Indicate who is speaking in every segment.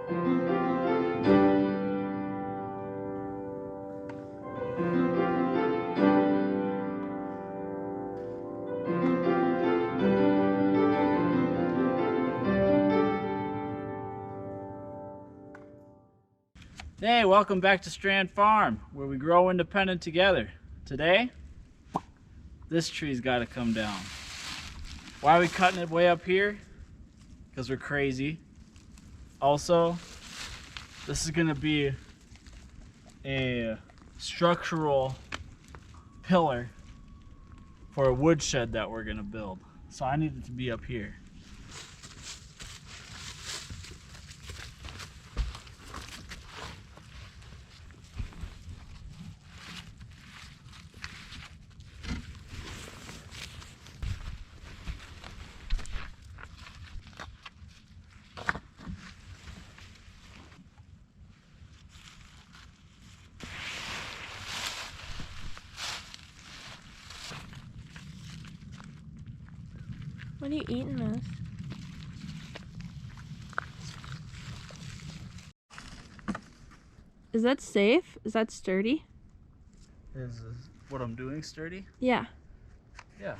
Speaker 1: Hey, welcome back to Strand Farm, where we grow independent together. Today, this tree's got to come down. Why are we cutting it way up here? Because we're crazy. Also, this is going to be a structural pillar for a woodshed that we're going to build. So I need it to be up here.
Speaker 2: What are you eating this? Is that safe? Is that sturdy?
Speaker 1: Is what I'm doing sturdy?
Speaker 2: Yeah.
Speaker 1: Yeah.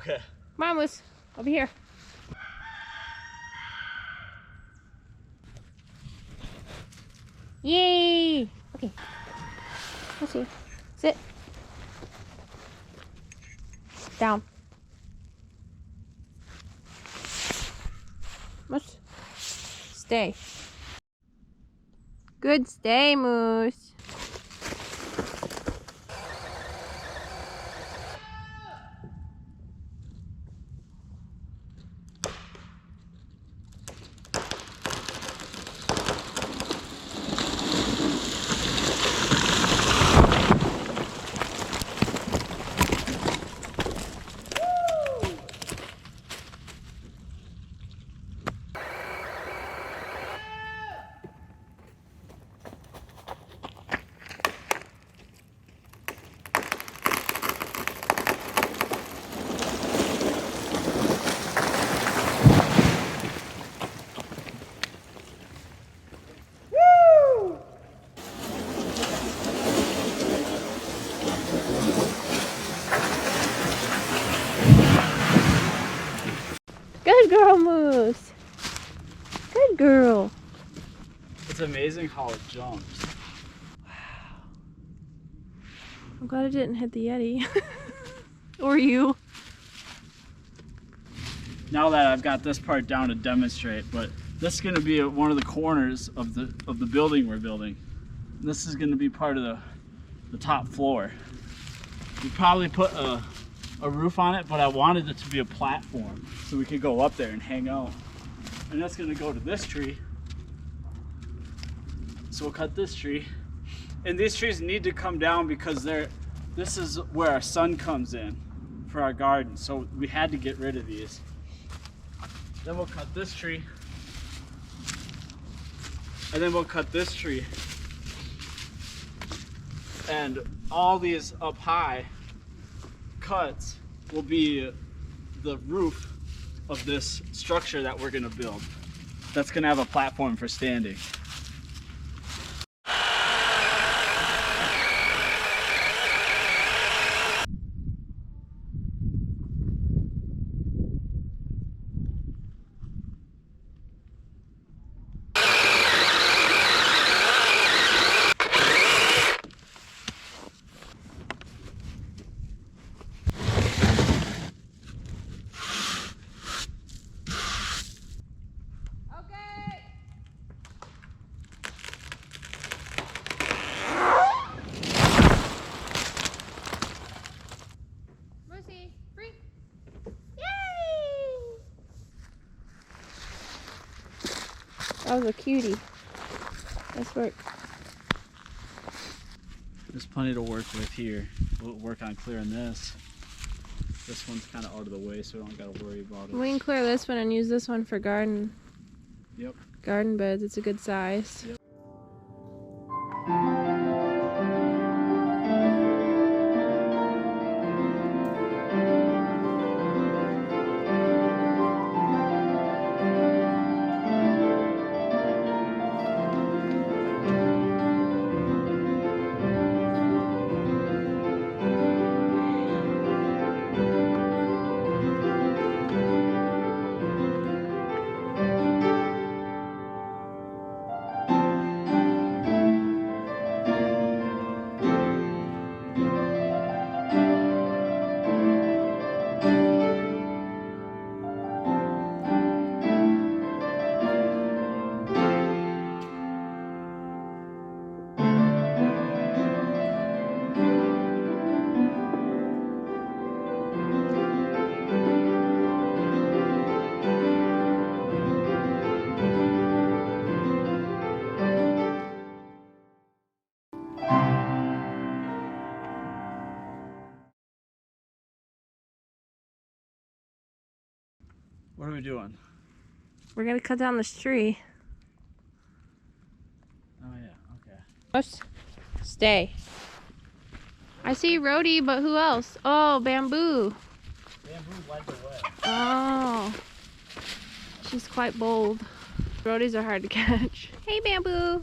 Speaker 1: Okay.
Speaker 2: Come on, Moose. Over here. Yay! Okay. Let's see. Sit. Down. Moose. Stay. Good stay, Moose. Good girl, Moose. Good girl.
Speaker 1: It's amazing how it jumps.
Speaker 2: Wow. I'm glad it didn't hit the Yeti. Or you.
Speaker 1: Now that I've got this part down to demonstrate, but this is going to be one of the corners of the building we're building. And this is going to be part of the top floor. We probably put a roof on it, but I wanted it to be a platform so we could go up there and hang out. And that's going to go to this tree. So we'll cut this tree. And these trees need to come down because this is where our sun comes in for our garden. So we had to get rid of these. Then we'll cut this tree. And then we'll cut this tree. And all these up high cuts will be the roof of this structure that we're going to build. That's going to have a platform for standing.
Speaker 2: That was a cutie. Nice work.
Speaker 1: There's plenty to work with here. We'll work on clearing this. This one's kind of out of the way, so we don't got to worry about it.
Speaker 2: We can clear this one and use this one for garden.
Speaker 1: Yep.
Speaker 2: Garden beds. It's a good size.
Speaker 1: Yep. What are we doing?
Speaker 2: We're gonna cut down this tree.
Speaker 1: Oh yeah, okay.
Speaker 2: Stay. I see Rhodey, but who else? Oh, bamboo.
Speaker 1: Bamboo led the way.
Speaker 2: Oh. She's quite bold. Rhodies are hard to catch. Hey, bamboo.